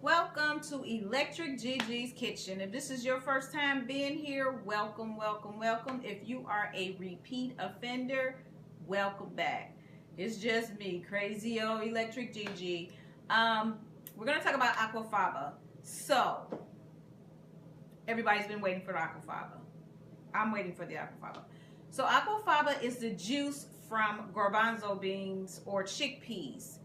Welcome to Electric Gigi's Kitchen. If this is your first time being here, welcome, welcome, welcome. If you are a repeat offender, welcome back. It's just me, crazy old Electric Gigi. We're going to talk about Aquafaba. So, everybody's been waiting for the Aquafaba. I'm waiting for the Aquafaba. So, Aquafaba is the juice from garbanzo beans or chickpeas.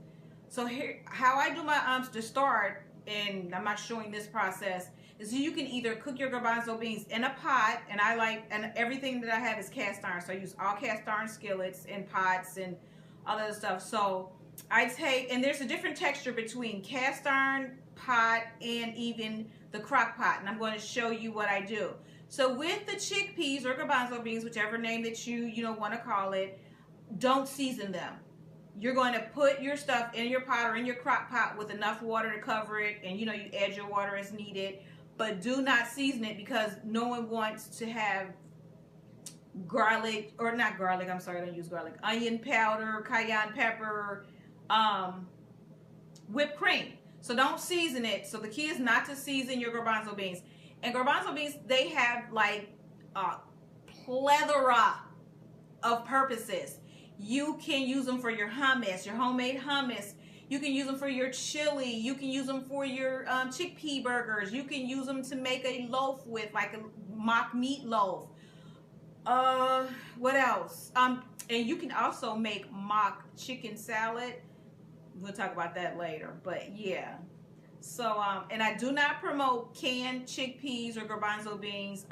So here, how I do my to start, and I'm not showing this process, is you can either cook your garbanzo beans in a pot, and everything that I have is cast iron, so I use all cast iron skillets and pots and all that stuff. So I take, and there's a different texture between cast iron, pot, and even the crock pot, and I'm going to show you what I do. So with the chickpeas or garbanzo beans, whichever name that you want to call it, don't season them. You're going to put your stuff in your pot or in your crock pot with enough water to cover it, and you add your water as needed, but do not season it because no one wants to have garlic, or not garlic, I'm sorry, I don't use garlic, onion powder, cayenne pepper, whipped cream. So don't season it. So the key is not to season your garbanzo beans. And garbanzo beans, they have like a plethora of purposes. You can use them for your hummus, your homemade hummus. You can use them for your chili. You can use them for your chickpea burgers. You can use them to make a loaf with, like a mock meatloaf. What else? And you can also make mock chicken salad. We'll talk about that later, but yeah. So, and I do not promote canned chickpeas or garbanzo beans.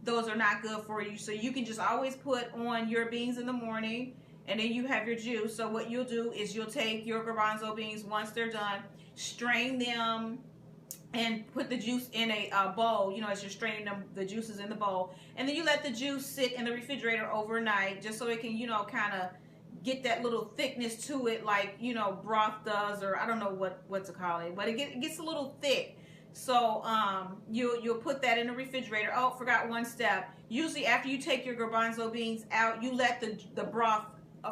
Those are not good for you. So you can just always put on your beans in the morning, and then you have your juice. So what you'll do is you'll take your garbanzo beans once they're done, strain them, and put the juice in a bowl, as you're straining them, the juice is in the bowl. And then you let the juice sit in the refrigerator overnight, just so it can, kind of get that little thickness to it, like, broth does, or I don't know what to call it, but it gets a little thick. So you'll put that in the refrigerator. Oh, forgot one step. Usually after you take your garbanzo beans out, you let the broth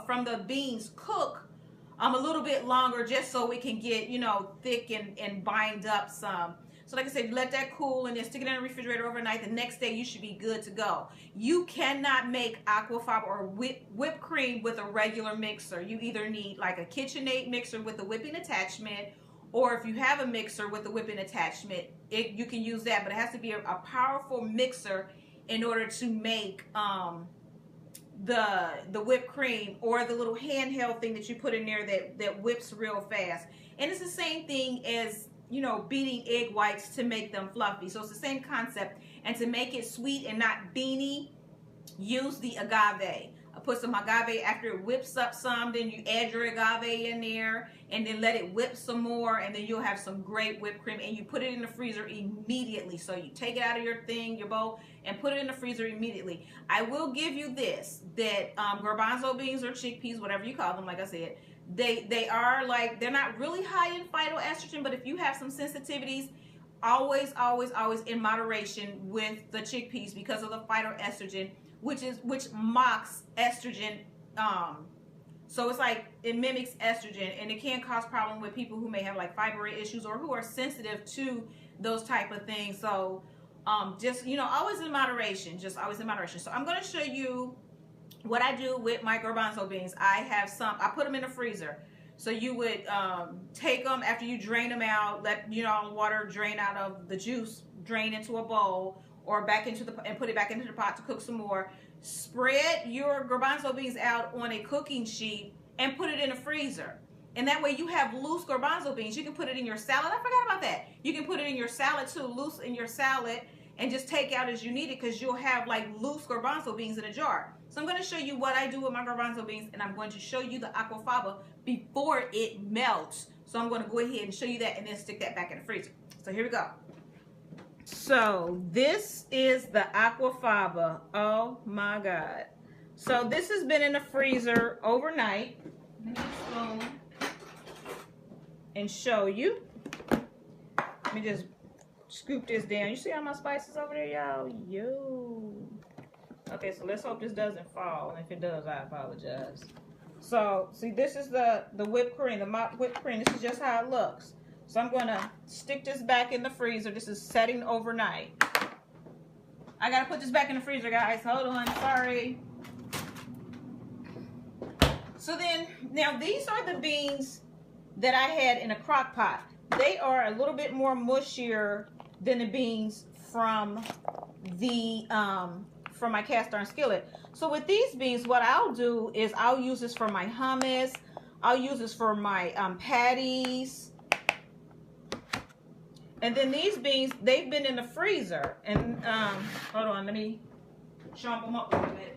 from the beans cook a little bit longer, just so it can get thick and bind up some. So like I said, let that cool and then stick it in the refrigerator overnight. The next day you should be good to go. You cannot make Aquafaba or whipped cream with a regular mixer. You either need like a KitchenAid mixer with a whipping attachment, or if you have a mixer with a whipping attachment, you can use that, but it has to be a powerful mixer in order to make the whipped cream, or the little handheld thing that you put in there that whips real fast. And it's the same thing as beating egg whites to make them fluffy. So it's the same concept. And to make it sweet and not beany, use the agave. Put some agave after it whips up some, then you add your agave in there, and then let it whip some more, and then you'll have some great whipped cream. And you put it in the freezer immediately. So you take it out of your bowl, and put it in the freezer immediately. I will give you this, that garbanzo beans or chickpeas, whatever you call them, like I said, they are like, they're not really high in phytoestrogen, but if you have some sensitivities, always in moderation with the chickpeas, because of the phytoestrogen, which mocks estrogen. So it's like it mimics estrogen, and it can cause problem with people who may have like fibroid issues or who are sensitive to those type of things. So just always in moderation, always in moderation. So I'm going to show you what I do with my garbanzo beans. I put them in the freezer. So you would take them after you drain them out, let water drain out of the juice, drain into a bowl, or and put it back into the pot to cook some more. Spread your garbanzo beans out on a cooking sheet and put it in the freezer. And that way you have loose garbanzo beans. You can put it in your salad. I forgot about that. You can put it in your salad too, loose in your salad, and just take out as you need it, because you'll have like loose garbanzo beans in a jar. So I'm going to show you what I do with my garbanzo beans, and I'm going to show you the Aquafaba before it melts. So I'm going to go ahead and show you that, and then stick that back in the freezer. So here we go. So this is the Aquafaba. Oh my God. So this has been in the freezer overnight. Let me get a spoon and show you. Let me just scoop this down. You see all my spices over there, y'all? Yo. Okay, so let's hope this doesn't fall. If it does, I apologize. So, see, this is the whipped cream, the mock whipped cream. This is just how it looks. So I'm going to stick this back in the freezer. This is setting overnight. I got to put this back in the freezer, guys. Hold on. Sorry. So then, now these are the beans that I had in a crock pot. They are a little bit more mushier than the beans from the from my cast iron skillet. So with these beans, what I'll do is I'll use this for my hummus. I'll use this for my patties. And then these beans, they've been in the freezer. And hold on, let me chomp them up a little bit.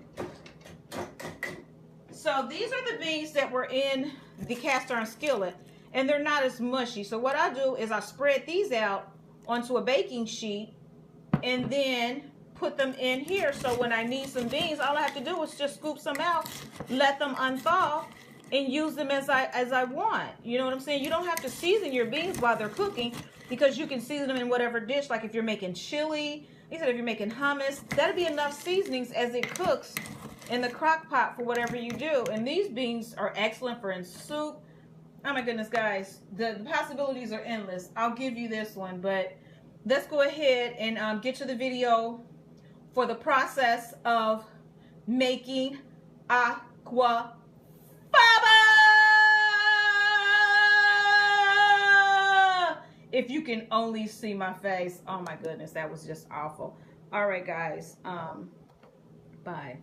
So these are the beans that were in the cast iron skillet, and they're not as mushy. So what I do is I spread these out onto a baking sheet and then put them in here. So when I need some beans, all I have to do is just scoop some out, let them unthaw, and use them as I want. You know what I'm saying? You don't have to season your beans while they're cooking, because you can season them in whatever dish. Like if you're making chili, if you're making hummus, that'll be enough seasonings as it cooks in the crock pot for whatever you do. And these beans are excellent for in soup. Oh my goodness, guys, the possibilities are endless. I'll give you this one, but let's go ahead and get to the video for the process of making Aquafaba. If you can only see my face. Oh my goodness, that was just awful. All right, guys. Bye.